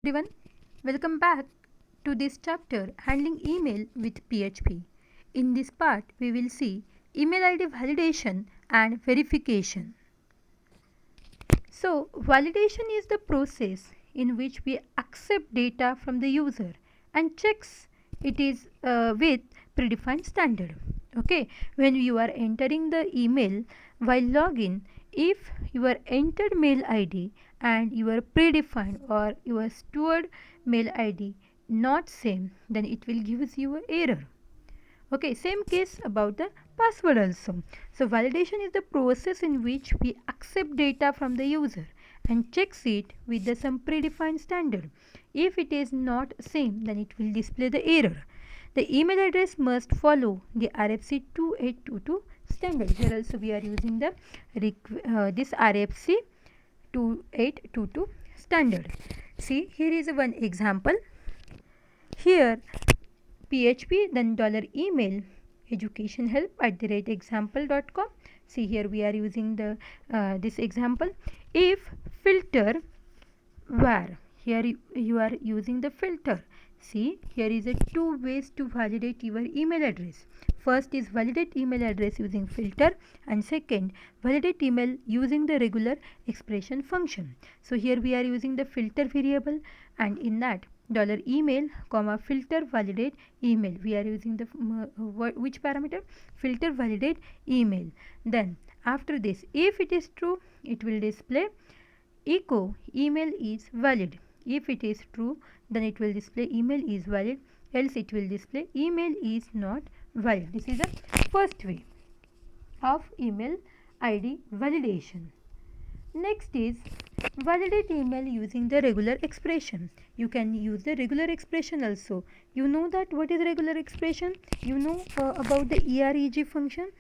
Everyone, welcome back to this chapter Handling Email with PHP. In this part, we will see email ID validation and verification. So, validation is the process in which we accept data from the user and checks it is with predefined standard. Okay, when you are entering the email while login, if your entered mail ID and your predefined or your stored mail ID not same, then it will give you an error. Okay, same case about the password also. So validation is the process in which we accept data from the user and checks it with some predefined standard. If it is not same, then it will display the error. The email address must follow the RFC 2822 standard. Here also we are using the this RFC 2822 standard. See, here is one example. Here PHP then $email educationhelp@example.com. See, here we are using the this example. If filter var, here you are using the filter. See, here is a two ways to validate your email address. First is validate email address using filter, and second validate email using the regular expression function. So here we are using the filter variable, and in that $email comma filter validate email, we are using the which parameter? Filter validate email. Then after this, if it is true, it will display echo email is valid. If it is true, then it will display email is valid, else it will display email is not valid. This is the first way of email ID validation. Next is validate email using the regular expression. You can use the regular expression also. You know that what is regular expression? You know about the EREG function.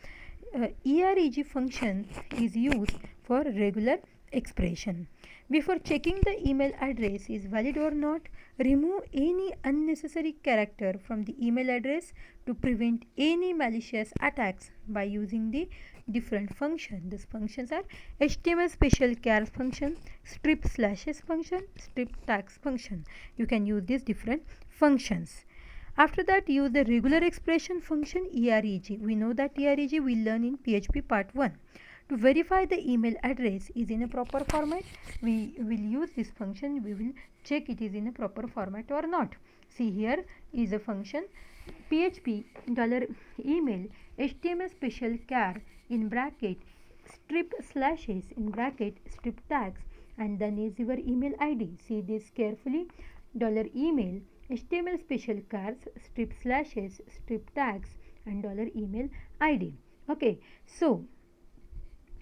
EREG function is used for regular expression. Before checking the email address is valid or not, remove any unnecessary character from the email address to prevent any malicious attacks by using the different function. These functions are HTML special char function, strip slashes function, strip tags function. You can use these different functions. After that, use the regular expression function EREG. We know that EREG we learn in PHP part 1. To verify the email address is in a proper format, we will use this function. We will check it is in a proper format or not. See, here is a function PHP $email HTML special char in bracket strip slashes in bracket strip tags, and then is your email ID. See this carefully. $email HTML special chars strip slashes strip tags and $email ID. Okay, so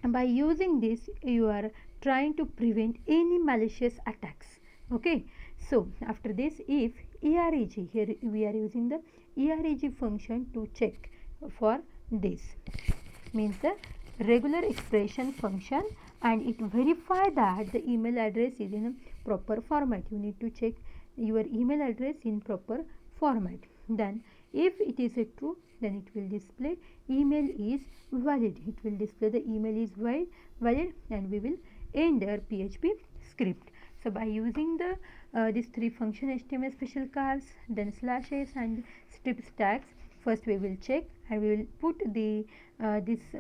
by using this you are trying to prevent any malicious attacks. Okay, so after this, if EREG, here we are using the EREG function to check for this, means the regular expression function, and it verify that the email address is in a proper format. You need to check your email address in proper format. Then if it is a true, then it will display email is valid. It will display the email is valid, and we will end our PHP script. So by using the these three function HTML special chars, then slashes and strip tags, first we will check and we will put the this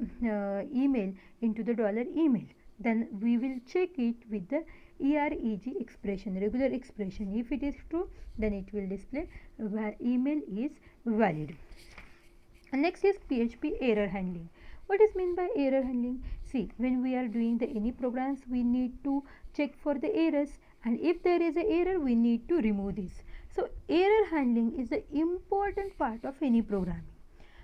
email into the $email. Then we will check it with the EREG expression, regular expression. If it is true, then it will display email is valid. And next is PHP error handling. What is meant by error handling? See, when we are doing the any programs, we need to check for the errors, and if there is an error, we need to remove this. So error handling is the important part of any programming.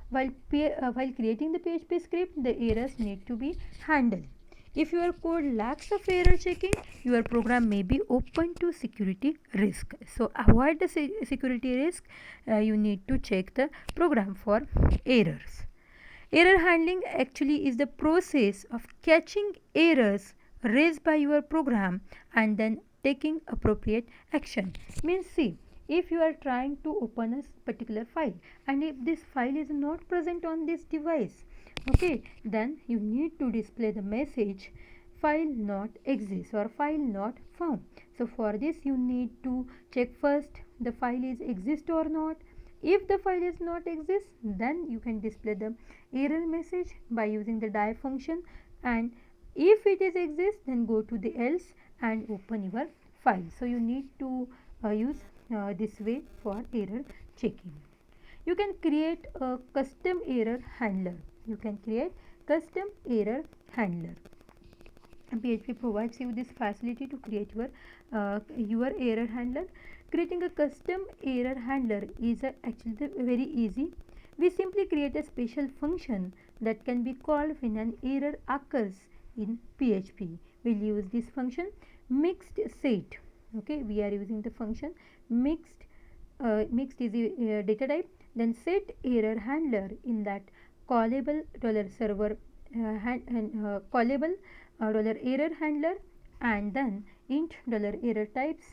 While creating the PHP script, the errors need to be handled. If your code lacks of error checking, your program may be open to security risk. So avoid the security risk. You need to check the program for errors. Error handling actually is the process of catching errors raised by your program and then taking appropriate action. Means, see, if you are trying to open a particular file and if this file is not present on this device, okay, then you need to display the message file not exists or file not found. So for this you need to check first the file is exist or not. If the file is not exist, then you can display the error message by using the die function, and if it is exist, then go to the else and open your file. So you need to use this way for error checking. You can create a custom error handler. You can create custom error handler. PHP provides you this facility to create your error handler. Creating a custom error handler is actually very easy. We simply create a special function that can be called when an error occurs in PHP. We'll use this function mixed set. Okay, we are using the function mixed. Mixed is a data type. Then set error handler in that callable $server callable $error handler, and then int $error types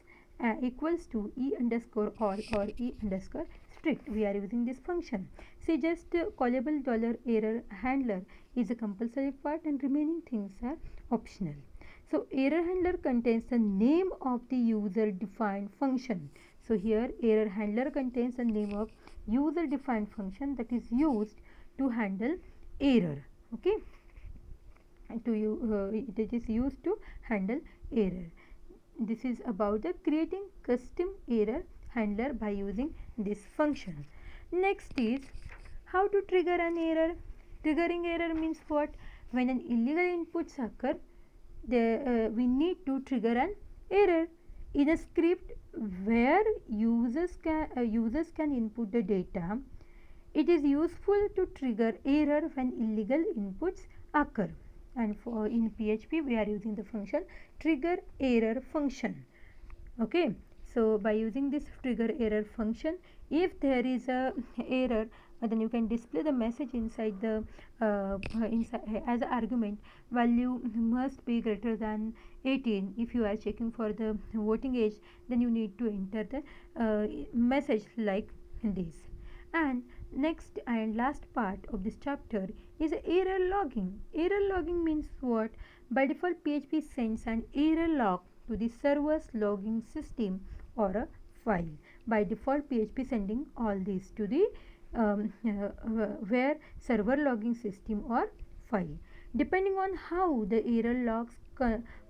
equals to e underscore all or e underscore strict. We are using this function. See, just callable $error handler is a compulsory part and remaining things are optional. So error handler contains the name of the user defined function. So here error handler contains the name of user defined function that is used to handle error. Okay, it is used to handle error. This is about the creating custom error handler by using this function. Next is how to trigger an error. Triggering error means what? When an illegal inputs occur, we need to trigger an error in a script where users can input the data. It is useful to trigger error when illegal inputs occur, and for in PHP we are using the function trigger error function. Okay, so by using this trigger error function, if there is a error, then you can display the message inside the as an argument value must be greater than 18. If you are checking for the voting age, then you need to enter the message like this. And next and last part of this chapter is error logging. Error logging means what? By default PHP sends an error log to the server's logging system or a file. By default PHP sending all these to the where server logging system or file. Depending on how the error logs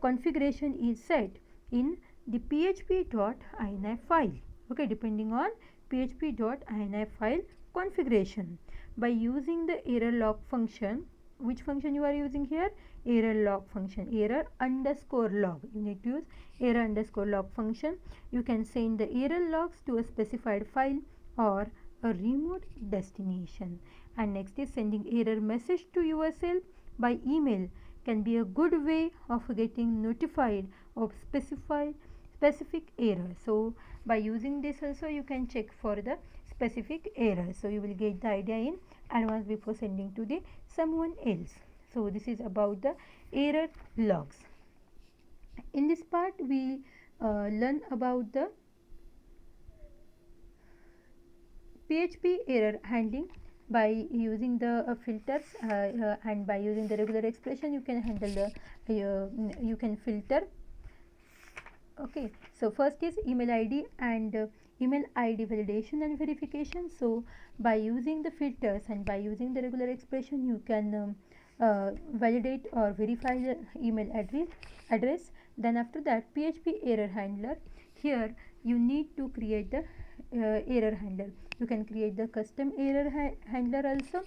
configuration is set in the php.ini file. Okay, depending on php.ini file configuration. By using the error log function, which function you are using here? Error log function, error underscore log. You need to use error underscore log function. You can send the error logs to a specified file or a remote destination. And next is sending error message to yourself by email can be a good way of getting notified of specific error. So by using this also you can check for the specific error. So you will get the idea in advance before sending to the someone else. So this is about the error logs. In this part we learn about the PHP error handling. By using the filters and by using the regular expression, you can handle the you can filter. Okay, so first is email ID and email ID validation and verification. So by using the filters and by using the regular expression, you can validate or verify the email address. Then after that, PHP error handler. Here you need to create the error handler. You can create the custom error handler also.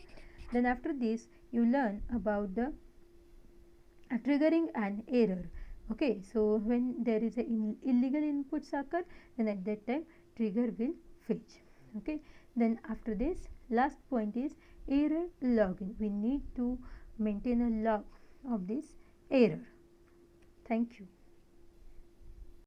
Then after this you learn about the triggering an error. Okay, so when there is a illegal inputs occur, then at that time trigger will fetch. Okay, then after this last point is error logging. We need to maintain a log of this error. Thank you.